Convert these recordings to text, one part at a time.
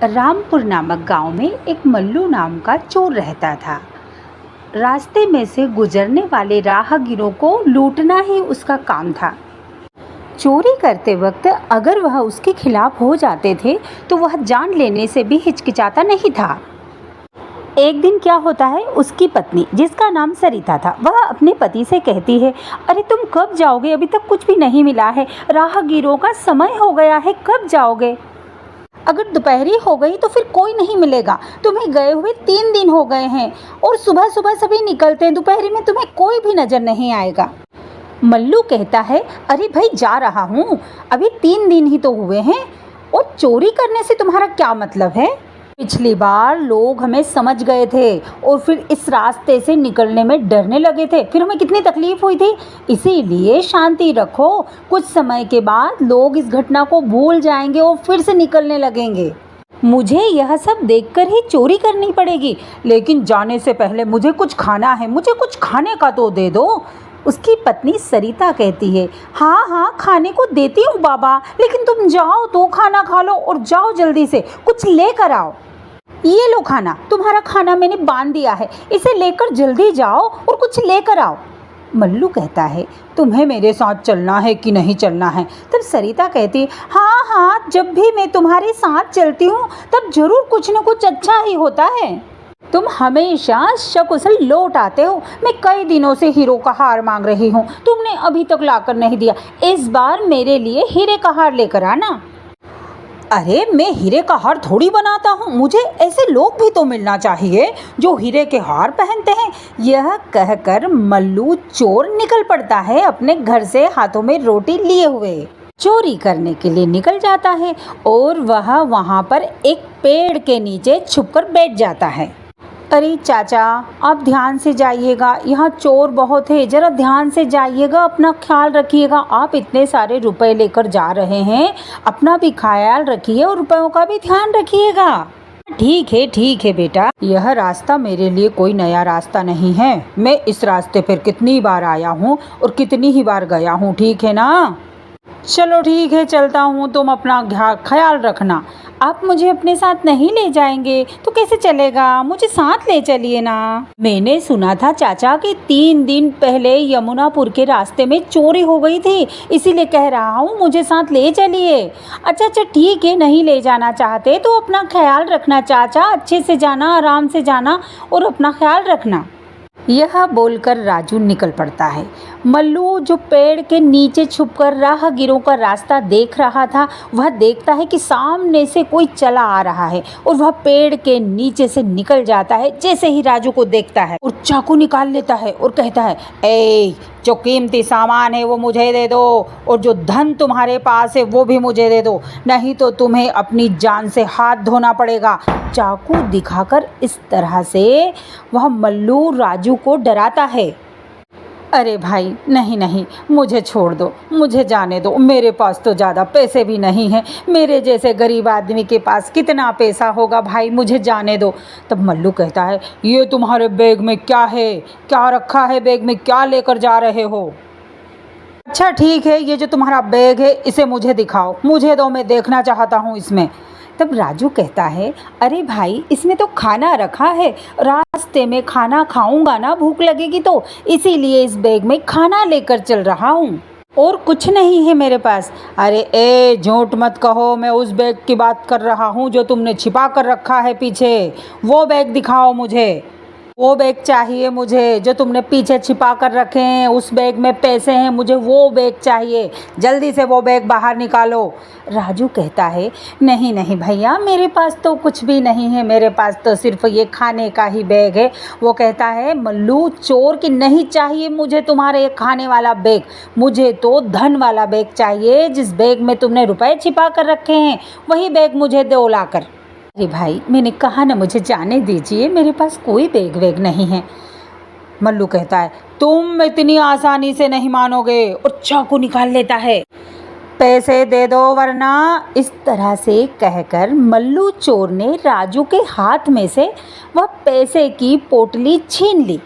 रामपुर नामक गांव में एक मल्लू नाम का चोर रहता था। रास्ते में से गुजरने वाले राहगीरों को लूटना ही उसका काम था। चोरी करते वक्त अगर वह उसके खिलाफ हो जाते थे तो वह जान लेने से भी हिचकिचाता नहीं था। एक दिन क्या होता है, उसकी पत्नी जिसका नाम सरिता था, वह अपने पति से कहती है, अरे तुम कब जाओगे? अभी तक कुछ भी नहीं मिला है। राहगीरों का समय हो गया है, कब जाओगे? अगर दोपहरी हो गई तो फिर कोई नहीं मिलेगा। तुम्हें गए हुए 3 दिन हो गए हैं और सुबह सुबह सभी निकलते हैं, दोपहरी में तुम्हें कोई भी नजर नहीं आएगा। मल्लू कहता है, अरे भाई जा रहा हूँ, अभी 3 दिन ही तो हुए हैं और चोरी करने से तुम्हारा क्या मतलब है? पिछली बार लोग हमें समझ गए थे और फिर इस रास्ते से निकलने में डरने लगे थे, फिर हमें कितनी तकलीफ हुई थी। इसीलिए शांति रखो, कुछ समय के बाद लोग इस घटना को भूल जाएंगे और फिर से निकलने लगेंगे। मुझे यह सब देखकर ही चोरी करनी पड़ेगी, लेकिन जाने से पहले मुझे कुछ खाना है, मुझे कुछ खाने का तो दे दो। उसकी पत्नी सरिता कहती है, हाँ हाँ खाने को देती हूँ बाबा, लेकिन तुम जाओ तो खाना खा लो और जाओ जल्दी से, कुछ लेकर आओ। ये लो खाना, तुम्हारा खाना मैंने बांध दिया है, इसे लेकर जल्दी जाओ और कुछ लेकर आओ। मल्लू कहता है, तुम्हें मेरे साथ चलना है कि नहीं चलना है? तब सरिता कहती है, हाँ हाँ जब भी मैं तुम्हारे साथ चलती हूँ तब जरूर कुछ न कुछ अच्छा ही होता है। तुम हमेशा सकुशल लौट आते हो। मैं कई दिनों से हीरो का हार मांग रही हूँ, तुमने अभी तक लाकर नहीं दिया। इस बार मेरे लिए हीरे का हार लेकर आना। अरे मैं हीरे का हार थोड़ी बनाता हूँ, मुझे ऐसे लोग भी तो मिलना चाहिए जो हीरे के हार पहनते हैं। यह कहकर मल्लू चोर निकल पड़ता है, अपने घर से हाथों में रोटी लिए हुए चोरी करने के लिए निकल जाता है और वह वहाँ पर एक पेड़ के नीचे छुपकर बैठ जाता है। अरे चाचा आप ध्यान से जाइएगा, यहाँ चोर बहुत है, जरा ध्यान से जाइएगा, अपना ख्याल रखिएगा। आप इतने सारे रुपए लेकर जा रहे हैं, अपना भी ख्याल रखिए और रुपयों का भी ध्यान रखिएगा। ठीक है बेटा, यह रास्ता मेरे लिए कोई नया रास्ता नहीं है। मैं इस रास्ते पर कितनी बार आया हूँ और कितनी ही बार गया हूँ, ठीक है ना? चलो ठीक है चलता हूँ, तुम अपना ख्याल रखना। आप मुझे अपने साथ नहीं ले जाएंगे तो कैसे चलेगा? मुझे साथ ले चलिए ना। मैंने सुना था चाचा कि 3 दिन पहले यमुनापुर के रास्ते में चोरी हो गई थी, इसीलिए कह रहा हूँ मुझे साथ ले चलिए। अच्छा ठीक है, नहीं ले जाना चाहते तो अपना ख्याल रखना चाचा, अच्छे से जाना, आराम से जाना और अपना ख्याल रखना। यह बोलकर राजू निकल पड़ता है। मल्लू जो पेड़ के नीचे छुपकर राहगीरों का रास्ता देख रहा था, वह देखता है कि सामने से कोई चला आ रहा है और वह पेड़ के नीचे से निकल जाता है। जैसे ही राजू को देखता है और चाकू निकाल लेता है और कहता है, ए जो कीमती सामान है वो मुझे दे दो और जो धन तुम्हारे पास है वो भी मुझे दे दो, नहीं तो तुम्हें अपनी जान से हाथ धोना पड़ेगा। चाकू दिखाकर इस तरह से वह मल्लू राजू को डराता है। अरे भाई नहीं, मुझे छोड़ दो, मुझे जाने दो, मेरे पास तो ज़्यादा पैसे भी नहीं हैं। मेरे जैसे गरीब आदमी के पास कितना पैसा होगा भाई, मुझे जाने दो। तब मल्लू कहता है, ये तुम्हारे बैग में क्या है? क्या रखा है बैग में? क्या लेकर जा रहे हो? अच्छा ठीक है, ये जो तुम्हारा बैग है इसे मुझे दिखाओ, मुझे दो, मैं देखना चाहता हूँ इसमें। तब राजू कहता है, अरे भाई इसमें तो खाना रखा है, रास्ते में खाना खाऊंगा ना, भूख लगेगी तो, इसीलिए इस बैग में खाना लेकर चल रहा हूँ और कुछ नहीं है मेरे पास। अरे ए झूठ मत कहो, मैं उस बैग की बात कर रहा हूँ जो तुमने छिपा कर रखा है पीछे, वो बैग दिखाओ मुझे। वो बैग चाहिए मुझे जो तुमने पीछे छिपा कर रखे हैं, उस बैग में पैसे हैं, मुझे वो बैग चाहिए, जल्दी से वो बैग बाहर निकालो। राजू कहता है, नहीं भैया, मेरे पास तो कुछ भी नहीं है, मेरे पास तो सिर्फ ये खाने का ही बैग है। वो कहता है, मल्लू चोर की नहीं चाहिए मुझे तुम्हारे ये खाने वाला बैग, मुझे तो धन वाला बैग चाहिए, जिस बैग में तुमने रुपए छिपा कर रखे हैं वही बैग मुझे दो लाकर। अरे भाई मैंने कहा ना, मुझे जाने दीजिए, मेरे पास कोई बैग वैग नहीं है। मल्लू कहता है, तुम इतनी आसानी से नहीं मानोगे और चाकू निकाल लेता है। पैसे दे दो वरना। इस तरह से कहकर मल्लू चोर ने राजू के हाथ में से वह पैसे की पोटली छीन ली।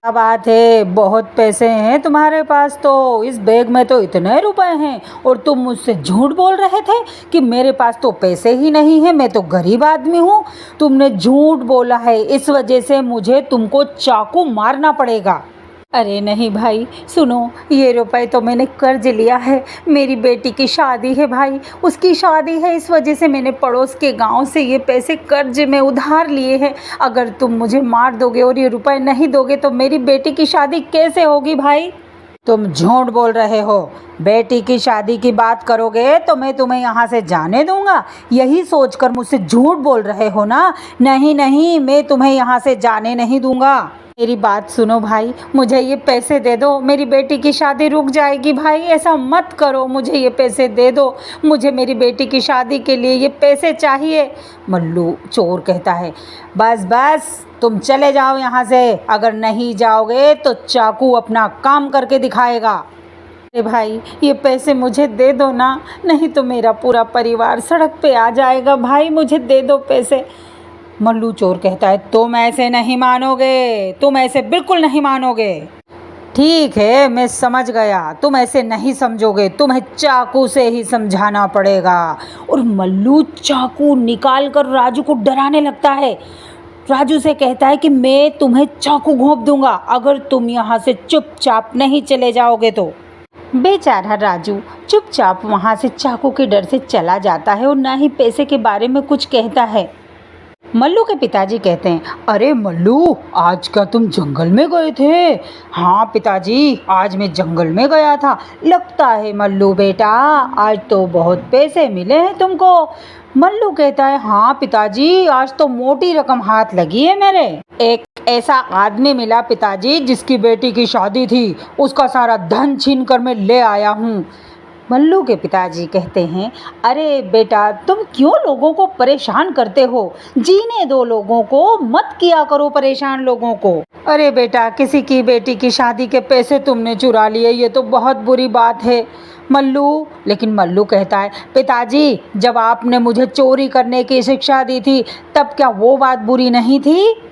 क्या बात है, बहुत पैसे हैं तुम्हारे पास तो। इस बैग में तो इतने रुपए हैं और तुम मुझसे झूठ बोल रहे थे कि मेरे पास तो पैसे ही नहीं हैं, मैं तो गरीब आदमी हूँ। तुमने झूठ बोला है, इस वजह से मुझे तुमको चाकू मारना पड़ेगा। अरे नहीं भाई, सुनो, ये रुपए तो मैंने कर्ज लिया है। मेरी बेटी की शादी है भाई, उसकी शादी है, इस वजह से मैंने पड़ोस के गांव से ये पैसे कर्ज में उधार लिए हैं। अगर तुम मुझे मार दोगे और ये रुपए नहीं दोगे तो मेरी बेटी की शादी कैसे होगी भाई? तुम झूठ बोल रहे हो। बेटी की शादी की बात करोगे तो मैं तुम्हें यहाँ से जाने दूंगा, यही सोचकर मुझसे झूठ बोल रहे हो ना? नहीं नहीं, मैं तुम्हें यहाँ से जाने नहीं दूंगा। मेरी बात सुनो भाई, मुझे ये पैसे दे दो, मेरी बेटी की शादी रुक जाएगी। भाई ऐसा मत करो, मुझे ये पैसे दे दो, मुझे मेरी बेटी की शादी के लिए ये पैसे चाहिए। मल्लू चोर कहता है, बस बस तुम चले जाओ यहाँ से, अगर नहीं जाओगे तो चाकू अपना काम करके दिखाएगा। अरे भाई, ये पैसे मुझे दे दो ना, नहीं तो मेरा पूरा परिवार सड़क पे आ जाएगा। भाई मुझे दे दो पैसे। मल्लू चोर कहता है, तुम ऐसे नहीं मानोगे, तुम ऐसे बिल्कुल नहीं मानोगे। ठीक है, मैं समझ गया, तुम ऐसे नहीं समझोगे, तुम्हें चाकू से ही समझाना पड़ेगा। और मल्लू चाकू निकाल कर राजू को डराने लगता है। राजू से कहता है कि मैं तुम्हें चाकू घोंप दूंगा अगर तुम यहाँ से चुपचाप नहीं चले जाओगे तो। बेचारा राजू चुपचाप वहाँ से चाकू के डर से चला जाता है और ना ही पैसे के बारे में कुछ कहता है। मल्लू के पिताजी कहते हैं, अरे मल्लू, आज क्या तुम जंगल में गए थे? हाँ पिताजी, आज मैं जंगल में गया था। लगता है मल्लू बेटा, आज तो बहुत पैसे मिले हैं तुमको। मल्लू कहता है, हाँ पिताजी, आज तो मोटी रकम हाथ लगी है मेरे। एक ऐसा आदमी मिला पिताजी जिसकी बेटी की शादी थी, उसका सारा धन छीन कर मैं ले आया हूँ। मल्लू के पिताजी कहते हैं, अरे बेटा, तुम क्यों लोगों को परेशान करते हो? जीने दो लोगों को, मत किया करो परेशान लोगों को। अरे बेटा, किसी की बेटी की शादी के पैसे तुमने चुरा लिए, ये तो बहुत बुरी बात है मल्लू। लेकिन मल्लू कहता है, पिताजी, जब आपने मुझे चोरी करने की शिक्षा दी थी तब क्या वो बात बुरी नहीं थी?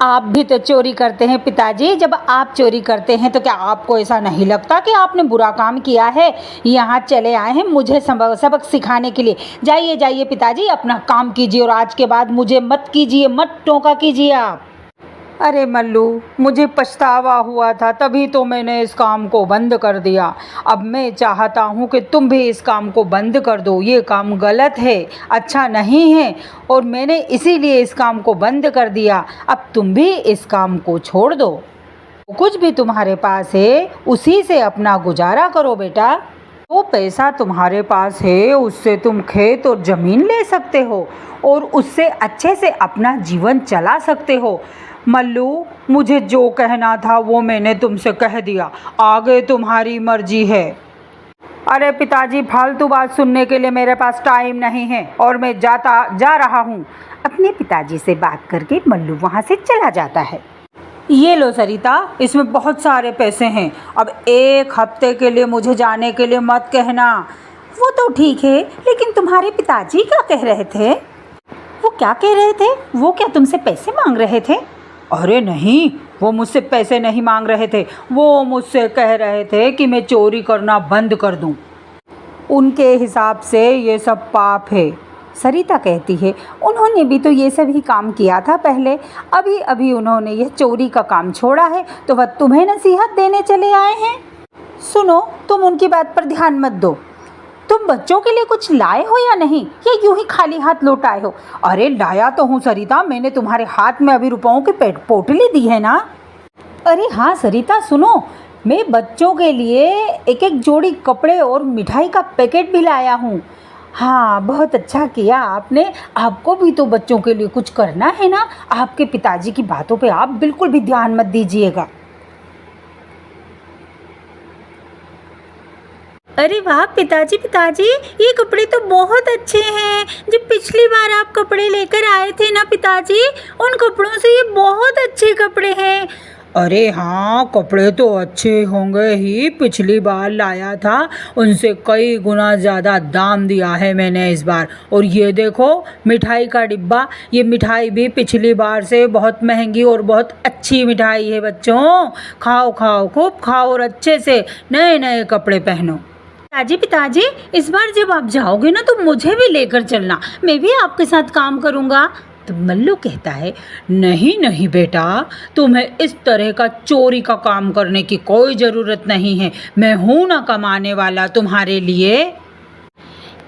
आप भी तो चोरी करते हैं पिताजी। जब आप चोरी करते हैं तो क्या आपको ऐसा नहीं लगता कि आपने बुरा काम किया है? यहाँ चले आए हैं मुझे सबक सिखाने के लिए। जाइए जाइए पिताजी, अपना काम कीजिए और आज के बाद मुझे मत कीजिए, मत टोका कीजिए आप। अरे मल्लू, मुझे पछतावा हुआ था, तभी तो मैंने इस काम को बंद कर दिया। अब मैं चाहता हूँ कि तुम भी इस काम को बंद कर दो। ये काम गलत है, अच्छा नहीं है, और मैंने इसीलिए इस काम को बंद कर दिया। अब तुम भी इस काम को छोड़ दो। कुछ भी तुम्हारे पास है उसी से अपना गुजारा करो बेटा। वो पैसा तुम्हारे पास है, उससे तुम खेत और ज़मीन ले सकते हो और उससे अच्छे से अपना जीवन चला सकते हो। मल्लू, मुझे जो कहना था वो मैंने तुमसे कह दिया, आगे तुम्हारी मर्जी है। अरे पिताजी, फालतू बात सुनने के लिए मेरे पास टाइम नहीं है और मैं जा रहा हूँ। अपने पिताजी से बात करके मल्लू वहाँ से चला जाता है। ये लो सरिता, इसमें बहुत सारे पैसे हैं। अब 1 हफ्ते के लिए मुझे जाने के लिए मत कहना। वो तो ठीक है, लेकिन तुम्हारे पिताजी क्या कह रहे थे? वो क्या कह रहे थे? वो क्या तुमसे पैसे मांग रहे थे? अरे नहीं, वो मुझसे पैसे नहीं मांग रहे थे। वो मुझसे कह रहे थे कि मैं चोरी करना बंद कर दूं। उनके हिसाब से ये सब पाप है। सरिता कहती है, उन्होंने भी तो ये सब ही काम किया था पहले, अभी अभी उन्होंने यह चोरी का काम छोड़ा है तो वह तुम्हें नसीहत देने चले आए हैं। सुनो, तुम उनकी बात पर ध्यान मत दो। तुम बच्चों के लिए कुछ लाए हो या नहीं, या यूं ही खाली हाथ लौट आए हो? अरे लाया तो हूँ सरिता, मैंने तुम्हारे हाथ में अभी रुपयों की पोटली दी है ना। अरे हाँ सरिता, सुनो, मैं बच्चों के लिए एक जोड़ी कपड़े और मिठाई का पैकेट भी लाया हूँ। हाँ, बहुत अच्छा किया आपने। आपको भी तो बच्चों के लिए कुछ करना है ना। आपके पिताजी की बातों पे आप बिल्कुल भी ध्यान मत दीजिएगा। अरे वाह पिताजी, ये कपड़े तो बहुत अच्छे हैं। जब पिछली बार आप कपड़े लेकर आए थे ना पिताजी, उन कपड़ों से ये बहुत अच्छे कपड़े हैं। अरे हाँ, कपड़े तो अच्छे होंगे ही, पिछली बार लाया था उनसे कई गुना ज़्यादा दाम दिया है मैंने इस बार। और ये देखो मिठाई का डिब्बा, ये मिठाई भी पिछली बार से बहुत महंगी और बहुत अच्छी मिठाई है बच्चों। खाओ खाओ, खूब खाओ और अच्छे से नए नए कपड़े पहनो। पिताजी, इस बार जब आप जाओगे ना तो मुझे भी लेकर चलना, मैं भी आपके साथ काम करूँगा। तो मल्लू कहता है, नहीं नहीं बेटा, तुम्हें इस तरह का चोरी का काम करने की कोई ज़रूरत नहीं है। मैं हूं ना कमाने वाला तुम्हारे लिए।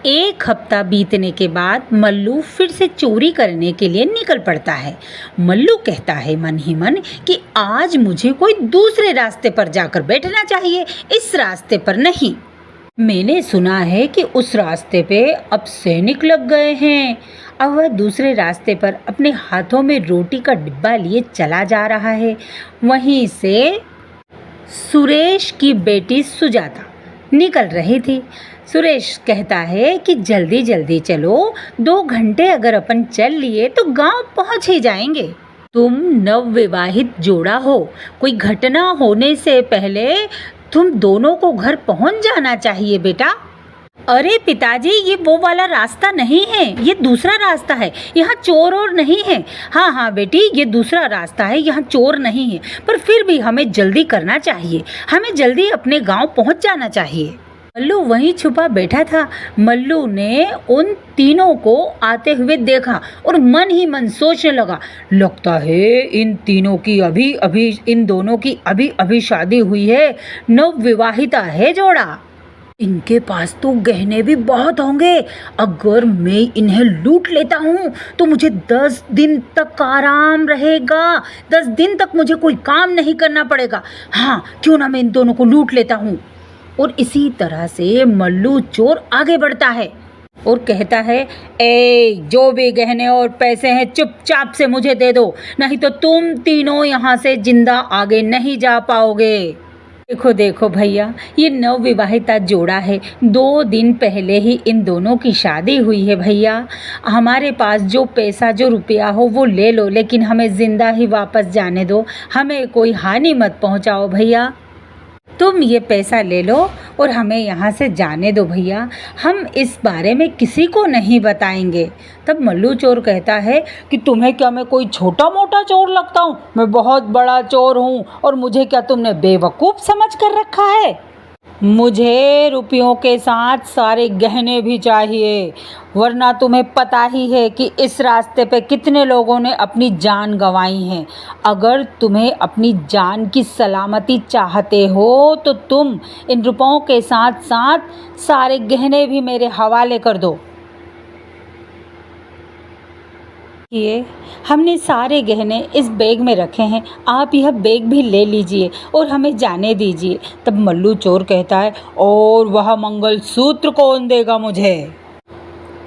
एक हफ्ता बीतने के बाद मल्लू फिर से चोरी करने के लिए निकल पड़ता है। मल्लू कहता है मन ही मन कि आज मुझे कोई दूसरे रास्ते पर जाकर बैठना चाहिए, इस रास्ते पर नहीं। मैंने सुना है कि उस रास्ते पे अब सैनिक लग गए हैं। अब वह दूसरे रास्ते पर अपने हाथों में रोटी का डिब्बा लिए चला जा रहा है। वहीं से सुरेश की बेटी सुजाता निकल रही थी। सुरेश कहता है कि जल्दी जल्दी चलो, 2 घंटे अगर अपन चल लिए तो गांव पहुंच ही जाएंगे। तुम नवविवाहित जोड़ा हो, कोई घटना होने से पहले तुम दोनों को घर पहुंच जाना चाहिए बेटा। अरे पिताजी, ये वो वाला रास्ता नहीं है, ये दूसरा रास्ता है, यहाँ चोर और नहीं है। हाँ हाँ बेटी, ये दूसरा रास्ता है, यहाँ चोर नहीं है, पर फिर भी हमें जल्दी करना चाहिए, हमें जल्दी अपने गांव पहुँच जाना चाहिए। मल्लू वहीं छुपा बैठा था। मल्लू ने उन तीनों को आते हुए देखा और मन ही मन सोचने लगा, लगता है इन दोनों की अभी अभी शादी हुई है, नवविवाहिता है जोड़ा। इनके पास तो गहने भी बहुत होंगे। अगर मैं इन्हें लूट लेता हूँ तो मुझे 10 दिन तक आराम रहेगा, 10 दिन तक मुझे कोई काम नहीं करना पड़ेगा। हाँ, क्यों ना मैं इन दोनों को लूट लेता हूँ। और इसी तरह से मल्लू चोर आगे बढ़ता है और कहता है, जो भी गहने और पैसे हैं चुपचाप से मुझे दे दो, नहीं तो तुम तीनों यहाँ से जिंदा आगे नहीं जा पाओगे। देखो देखो भैया, ये नवविवाहिता जोड़ा है, 2 दिन पहले ही इन दोनों की शादी हुई है भैया। हमारे पास जो पैसा जो रुपया हो वो ले लो, लेकिन हमें ज़िंदा ही वापस जाने दो, हमें कोई हानि मत पहुंचाओ भैया। तुम ये पैसा ले लो और हमें यहाँ से जाने दो भैया, हम इस बारे में किसी को नहीं बताएंगे। तब मल्लू चोर कहता है कि तुम्हें क्या मैं कोई छोटा मोटा चोर लगता हूँ? मैं बहुत बड़ा चोर हूँ और मुझे क्या तुमने बेवकूफ़ समझ कर रखा है? मुझे रुपयों के साथ सारे गहने भी चाहिए, वरना तुम्हें पता ही है कि इस रास्ते पे कितने लोगों ने अपनी जान गंवाई है। अगर तुम्हें अपनी जान की सलामती चाहते हो तो तुम इन रुपयों के साथ साथ सारे गहने भी मेरे हवाले कर दो। ये हमने सारे गहने इस बैग में रखे हैं, आप यह बैग भी ले लीजिए और हमें जाने दीजिए। तब मल्लू चोर कहता है, और वह मंगलसूत्र कौन देगा मुझे?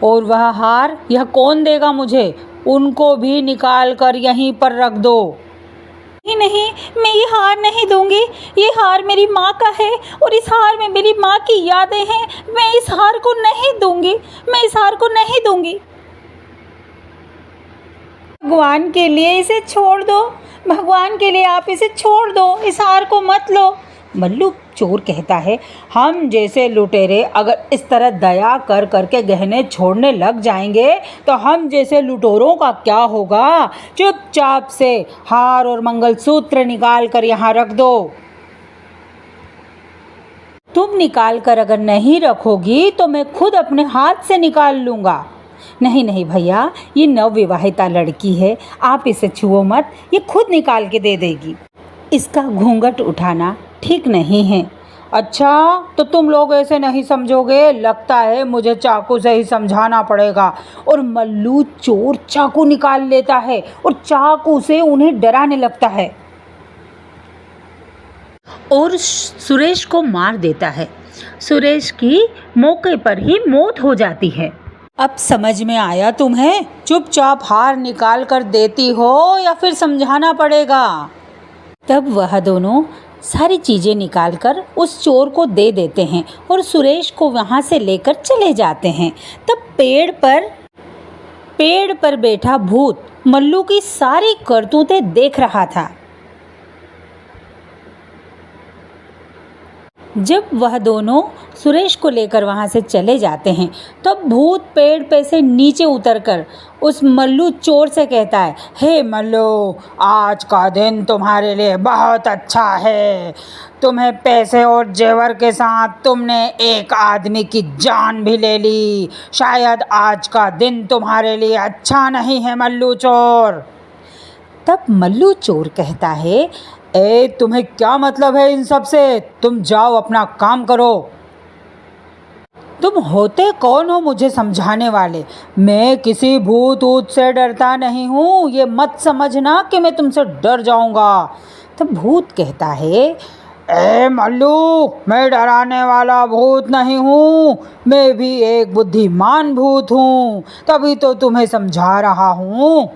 और वह हार यह कौन देगा मुझे? उनको भी निकाल कर यहीं पर रख दो। नहीं नहीं, मैं ये हार नहीं दूंगी, ये हार मेरी माँ का है और इस हार में मेरी माँ की यादें हैं, मैं इस हार को नहीं दूंगी, मैं इस हार को नहीं दूंगी। भगवान के लिए इसे छोड़ दो, भगवान के लिए आप इसे छोड़ दो, इस हार को मत लो। मल्लू चोर कहता है, हम जैसे लुटेरे अगर इस तरह दया कर करके गहने छोड़ने लग जाएंगे तो हम जैसे लुटेरों का क्या होगा? चुपचाप से हार और मंगलसूत्र निकाल कर यहाँ रख दो। तुम निकाल कर अगर नहीं रखोगी तो मैं खुद अपने हाथ से निकाल लूँगा। नहीं नहीं भैया, ये नवविवाहिता लड़की है, आप इसे छुओ मत, ये खुद निकाल के दे देगी। इसका घूंघट उठाना ठीक नहीं है। अच्छा, तो तुम लोग ऐसे नहीं समझोगे, लगता है मुझे चाकू से ही समझाना पड़ेगा। और मल्लू चोर चाकू निकाल लेता है और चाकू से उन्हें डराने लगता है और सुरेश को मार देता है। सुरेश की मौके पर ही मौत हो जाती है। अब समझ में आया तुम्हें? चुपचाप हार निकाल कर देती हो या फिर समझाना पड़ेगा? तब वह दोनों सारी चीज़ें निकाल कर उस चोर को दे देते हैं और सुरेश को वहाँ से लेकर चले जाते हैं। तब पेड़ पर बैठा भूत मल्लू की सारी करतूतें देख रहा था। जब वह दोनों सुरेश को लेकर वहाँ से चले जाते हैं तब भूत पेड़ पे से नीचे उतरकर उस मल्लू चोर से कहता है, हे मल्लू, आज का दिन तुम्हारे लिए बहुत अच्छा है। तुम्हें पैसे और जेवर के साथ तुमने एक आदमी की जान भी ले ली। शायद आज का दिन तुम्हारे लिए अच्छा नहीं है मल्लू चोर। तब मल्लू चोर कहता है, तुम्हें क्या मतलब है इन सब से? तुम जाओ अपना काम करो। तुम होते कौन हो मुझे समझाने वाले? मैं किसी भूत ऊत से डरता नहीं हूँ, ये मत समझना कि मैं तुमसे डर जाऊँगा। तब भूत कहता है, मल्लू, मैं डराने वाला भूत नहीं हूँ, मैं भी एक बुद्धिमान भूत हूँ, तभी तो तुम्हें समझा रहा हूँ।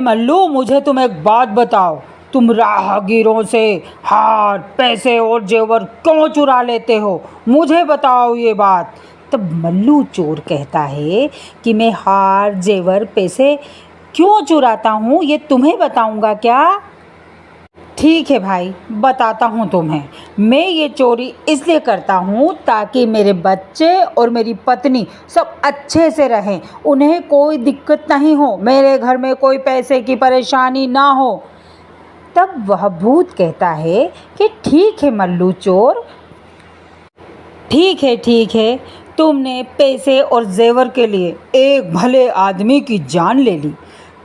मल्लू, मुझे तुम एक बात बताओ, तुम राहगीरों से हार, पैसे और जेवर क्यों चुरा लेते हो? मुझे बताओ ये बात। तब मल्लू चोर कहता है कि मैं हार, जेवर, पैसे क्यों चुराता हूँ ये तुम्हें बताऊँगा क्या? ठीक है भाई, बताता हूँ तुम्हें। मैं ये चोरी इसलिए करता हूँ ताकि मेरे बच्चे और मेरी पत्नी सब अच्छे से रहें, उन्हें कोई दिक्कत नहीं हो, मेरे घर में कोई पैसे की परेशानी ना हो। तब वह भूत कहता है कि ठीक है मल्लू चोर, ठीक है, तुमने पैसे और जेवर के लिए एक भले आदमी की जान ले ली।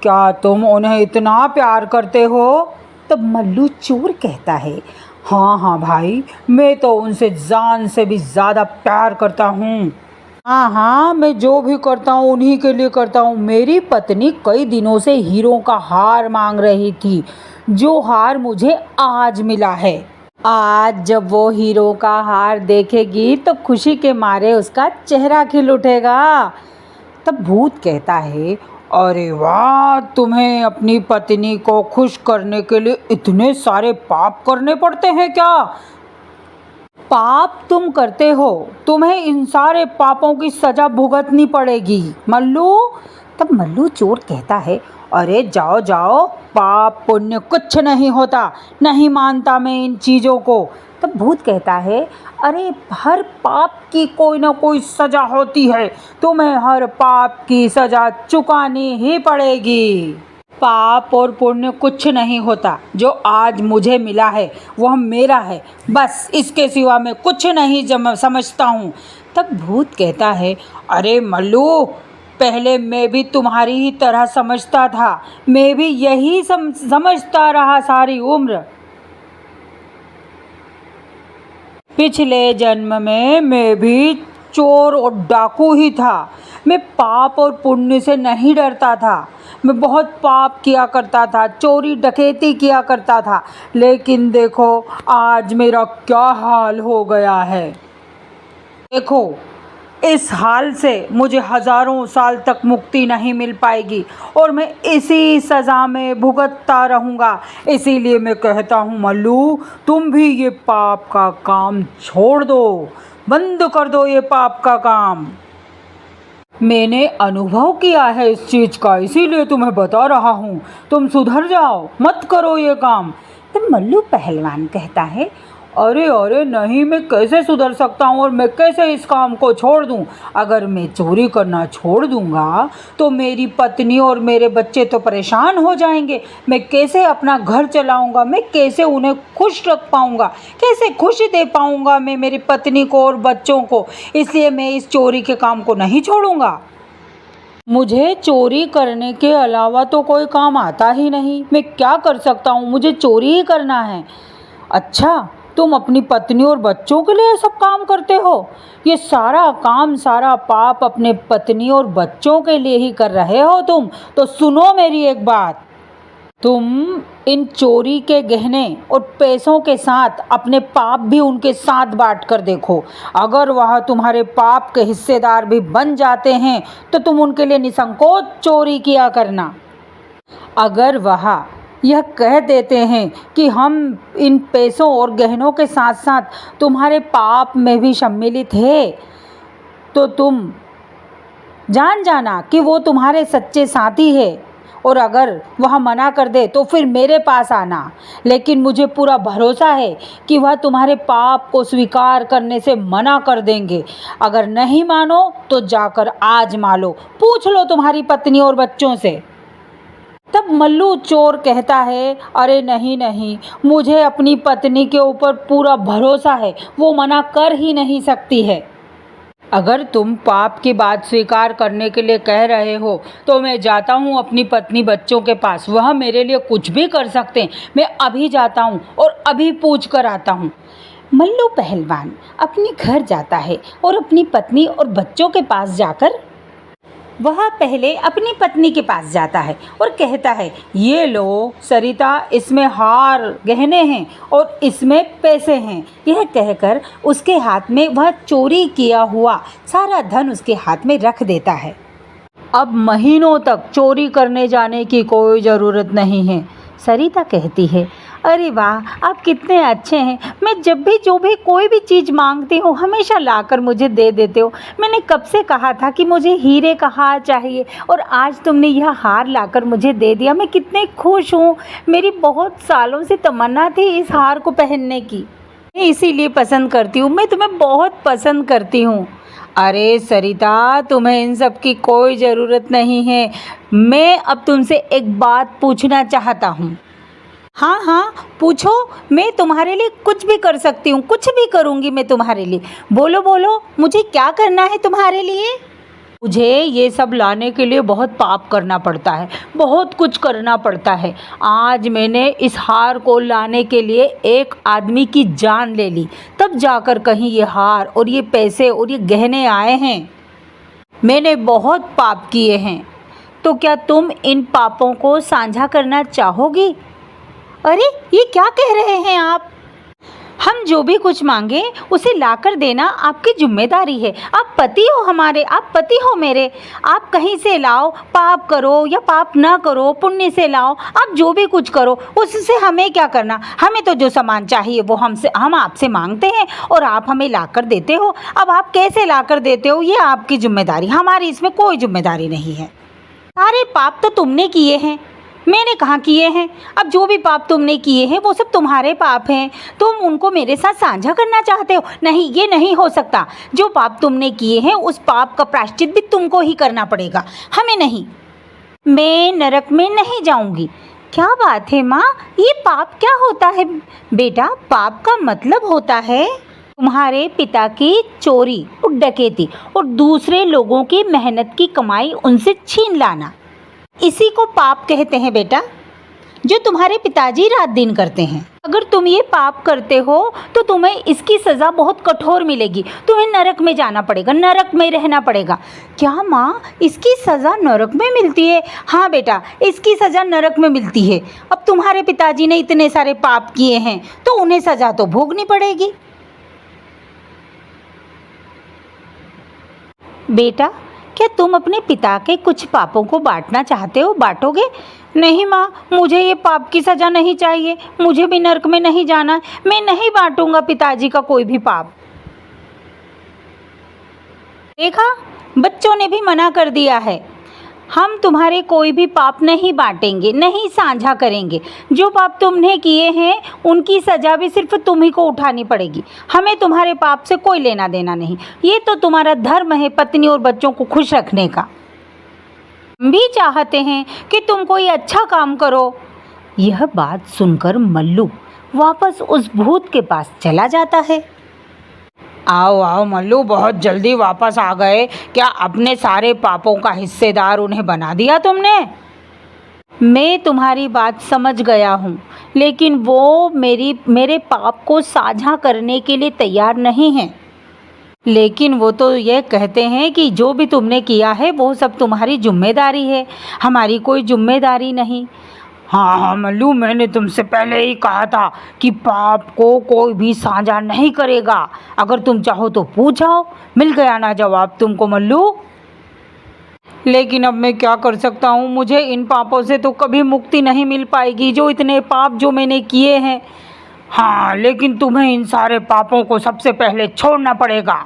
क्या तुम उन्हें इतना प्यार करते हो? तब मल्लू चोर कहता है, हाँ भाई, मैं तो उनसे जान से भी ज़्यादा प्यार करता हूँ। हाँ, मैं जो भी करता हूँ उन्हीं के लिए करता हूँ। मेरी पत्नी कई दिनों से हीरों का हार मांग रही थी, जो हार मुझे आज मिला है। आज जब वो हीरो का हार देखेगी तो खुशी के मारे उसका चेहरा खिल उठेगा। तब भूत कहता है, अरे वाह, तुम्हें अपनी पत्नी को खुश करने के लिए इतने सारे पाप करने पड़ते हैं क्या? पाप तुम करते हो, तुम्हें इन सारे पापों की सजा भुगतनी पड़ेगी मल्लू। तब मल्लू चोर कहता है, अरे जाओ, पाप पुण्य कुछ नहीं होता, नहीं मानता मैं इन चीज़ों को। तब भूत कहता है, अरे हर पाप की कोई ना कोई सज़ा होती है, तुम्हें हर पाप की सज़ा चुकानी ही पड़ेगी। पाप और पुण्य कुछ नहीं होता, जो आज मुझे मिला है वह मेरा है, बस इसके सिवा मैं कुछ नहीं समझता हूँ। तब भूत कहता है, अरे मल्लू, पहले मैं भी तुम्हारी ही तरह समझता था, मैं भी यही समझता रहा सारी उम्र। पिछले जन्म में मैं भी चोर और डाकू ही था। मैं पाप और पुण्य से नहीं डरता था, मैं बहुत पाप किया करता था, चोरी डकैती किया करता था, लेकिन देखो आज मेरा क्या हाल हो गया है। देखो, इस हाल से मुझे हज़ारों साल तक मुक्ति नहीं मिल पाएगी और मैं इसी सज़ा में भुगतता रहूँगा। इसीलिए मैं कहता हूँ मल्लू, तुम भी ये पाप का काम छोड़ दो, बंद कर दो ये पाप का काम। मैंने अनुभव किया है इस चीज़ का, इसीलिए तुम्हें बता रहा हूँ, तुम सुधर जाओ, मत करो ये काम। तब मल्लू पहलवान कहता है, अरे नहीं, मैं कैसे सुधर सकता हूँ और मैं कैसे इस काम को छोड़ दूँ? अगर मैं चोरी करना छोड़ दूँगा तो मेरी पत्नी और मेरे बच्चे तो परेशान हो जाएंगे। मैं कैसे अपना घर चलाऊँगा? मैं कैसे उन्हें खुश रख पाऊँगा? कैसे खुशी दे पाऊँगा मैं मेरी पत्नी को और बच्चों को? इसलिए मैं इस चोरी के काम को नहीं छोड़ूँगा। मुझे चोरी करने के अलावा तो कोई काम आता ही नहीं, मैं क्या कर सकता हूँ? मुझे चोरी ही करना है। अच्छा, तुम अपनी पत्नी और बच्चों के लिए सब काम करते हो? ये सारा काम, सारा पाप अपने पत्नी और बच्चों के लिए ही कर रहे हो तुम? तो सुनो मेरी एक बात, तुम इन चोरी के गहने और पैसों के साथ अपने पाप भी उनके साथ बांट कर देखो। अगर वह तुम्हारे पाप के हिस्सेदार भी बन जाते हैं तो तुम उनके लिए निसंकोच चोरी किया करना। अगर वह यह कह देते हैं कि हम इन पैसों और गहनों के साथ साथ तुम्हारे पाप में भी सम्मिलित है, तो तुम जान जाना कि वो तुम्हारे सच्चे साथी है और अगर वह मना कर दे तो फिर मेरे पास आना। लेकिन मुझे पूरा भरोसा है कि वह तुम्हारे पाप को स्वीकार करने से मना कर देंगे। अगर नहीं मानो तो जाकर आजमा लो, पूछ लो तुम्हारी पत्नी और बच्चों से। तब मल्लू चोर कहता है, अरे नहीं नहीं, मुझे अपनी पत्नी के ऊपर पूरा भरोसा है, वो मना कर ही नहीं सकती है। अगर तुम पाप की बात स्वीकार करने के लिए कह रहे हो तो मैं जाता हूँ अपनी पत्नी बच्चों के पास, वह मेरे लिए कुछ भी कर सकते हैं। मैं अभी जाता हूँ और अभी पूछ कर आता हूँ। मल्लू पहलवान अपने घर जाता है और अपनी पत्नी और बच्चों के पास जाकर वह पहले अपनी पत्नी के पास जाता है और कहता है, ये लो सरिता, इसमें हार गहने हैं और इसमें पैसे हैं। यह कहकर उसके हाथ में वह चोरी किया हुआ सारा धन उसके हाथ में रख देता है। अब महीनों तक चोरी करने जाने की कोई ज़रूरत नहीं है। सरिता कहती है, अरे वाह, आप कितने अच्छे हैं। मैं जब भी जो भी कोई भी चीज़ मांगती हूँ हमेशा लाकर मुझे दे देते हो। मैंने कब से कहा था कि मुझे हीरे का हार चाहिए और आज तुमने यह हार लाकर मुझे दे दिया। मैं कितने खुश हूँ। मेरी बहुत सालों से तमन्ना थी इस हार को पहनने की। मैं इसीलिए पसंद करती हूँ, मैं तुम्हें बहुत पसंद करती हूँ। अरे सरिता, तुम्हें इन सब की कोई ज़रूरत नहीं है। मैं अब तुमसे एक बात पूछना चाहता हूँ। हाँ हाँ पूछो, मैं तुम्हारे लिए कुछ भी कर सकती हूँ, कुछ भी करूँगी मैं तुम्हारे लिए। बोलो बोलो, मुझे क्या करना है तुम्हारे लिए? मुझे ये सब लाने के लिए बहुत पाप करना पड़ता है, बहुत कुछ करना पड़ता है। आज मैंने इस हार को लाने के लिए एक आदमी की जान ले ली, तब जाकर कहीं ये हार और ये पैसे और ये गहने आए हैं। मैंने बहुत पाप किए हैं। तो क्या तुम इन पापों को साझा करना चाहोगी? अरे ये क्या कह रहे हैं आप? हम जो भी कुछ मांगे उसे लाकर देना आपकी जिम्मेदारी है। आप पति हो हमारे, आप पति हो मेरे। आप कहीं से लाओ, पाप करो या पाप ना करो, पुण्य से लाओ, आप जो भी कुछ करो उससे हमें क्या करना। हमें तो जो सामान चाहिए वो हम आपसे मांगते हैं और आप हमें लाकर देते हो। अब आप कैसे लाकर देते हो ये आपकी जिम्मेदारी, हमारी इसमें कोई जिम्मेदारी नहीं है। सारे पाप तो तुमने किए हैं, मैंने कहाँ किए हैं। अब जो भी पाप तुमने किए हैं वो सब तुम्हारे पाप हैं। तुम उनको मेरे साथ साझा करना चाहते हो? नहीं, ये नहीं हो सकता। जो पाप तुमने किए हैं उस पाप का प्रायश्चित भी तुमको ही करना पड़ेगा, हमें नहीं। मैं नरक में नहीं जाऊंगी। क्या बात है माँ, ये पाप क्या होता है? बेटा, पाप का मतलब होता है तुम्हारे पिता की चोरी और डकैती और दूसरे लोगों की मेहनत की कमाई उनसे छीन लाना। इसी को पाप कहते हैं बेटा, जो तुम्हारे पिताजी रात दिन करते हैं। अगर तुम ये पाप करते हो तो तुम्हें इसकी सज़ा बहुत कठोर मिलेगी। तुम्हें नरक में जाना पड़ेगा, नरक में रहना पड़ेगा। क्या माँ, इसकी सज़ा नरक में मिलती है? हाँ बेटा, इसकी सज़ा नरक में मिलती है। अब तुम्हारे पिताजी ने इतने सारे पाप किए हैं तो उन्हें सज़ा तो भोगनी पड़ेगी। बेटा, क्या तुम अपने पिता के कुछ पापों को बांटना चाहते हो? बांटोगे? नहीं माँ, मुझे ये पाप की सज़ा नहीं चाहिए, मुझे भी नरक में नहीं जाना। मैं नहीं बांटूंगा पिताजी का कोई भी पाप। देखा, बच्चों ने भी मना कर दिया है। हम तुम्हारे कोई भी पाप नहीं बांटेंगे, नहीं साझा करेंगे। जो पाप तुमने किए हैं उनकी सज़ा भी सिर्फ तुम ही को उठानी पड़ेगी। हमें तुम्हारे पाप से कोई लेना देना नहीं। ये तो तुम्हारा धर्म है पत्नी और बच्चों को खुश रखने का। हम भी चाहते हैं कि तुम कोई अच्छा काम करो। यह बात सुनकर मल्लू वापस उस भूत के पास चला जाता है। आओ आओ मल्लू, बहुत जल्दी वापस आ गए। क्या अपने सारे पापों का हिस्सेदार उन्हें बना दिया तुमने? मैं तुम्हारी बात समझ गया हूँ, लेकिन वो मेरे पाप को साझा करने के लिए तैयार नहीं हैं। लेकिन वो तो ये कहते हैं कि जो भी तुमने किया है वो सब तुम्हारी जिम्मेदारी है, हमारी कोई जिम्मेदारी नहीं। हाँ हाँ मल्लू, मैंने तुमसे पहले ही कहा था कि पाप को कोई भी साझा नहीं करेगा। अगर तुम चाहो तो पूछो, मिल गया ना जवाब तुमको मल्लू। लेकिन अब मैं क्या कर सकता हूँ, मुझे इन पापों से तो कभी मुक्ति नहीं मिल पाएगी, जो इतने पाप जो मैंने किए हैं। हाँ, लेकिन तुम्हें इन सारे पापों को सबसे पहले छोड़ना पड़ेगा।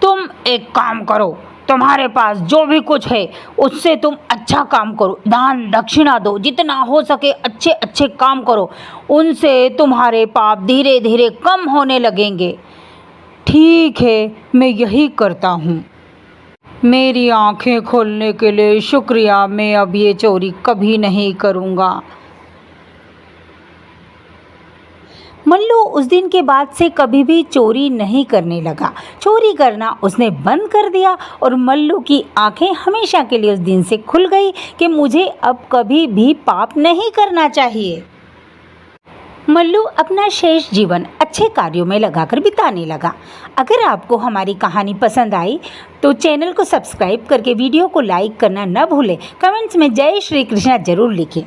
तुम एक काम करो, तुम्हारे पास जो भी कुछ है उससे तुम अच्छा काम करो, दान दक्षिणा दो, जितना हो सके अच्छे अच्छे काम करो, उनसे तुम्हारे पाप धीरे धीरे कम होने लगेंगे। ठीक है, मैं यही करता हूँ। मेरी आंखें खोलने के लिए शुक्रिया, मैं अब ये चोरी कभी नहीं करूँगा। मल्लू उस दिन के बाद से कभी भी चोरी नहीं करने लगा। चोरी करना उसने बंद कर दिया और मल्लू की आंखें हमेशा के लिए उस दिन से खुल गई कि मुझे अब कभी भी पाप नहीं करना चाहिए। मल्लू अपना शेष जीवन अच्छे कार्यों में लगाकर बिताने लगा। अगर आपको हमारी कहानी पसंद आई तो चैनल को सब्सक्राइब करके वीडियो को लाइक करना न भूलें। कमेंट्स में जय श्री कृष्णा जरूर लिखें।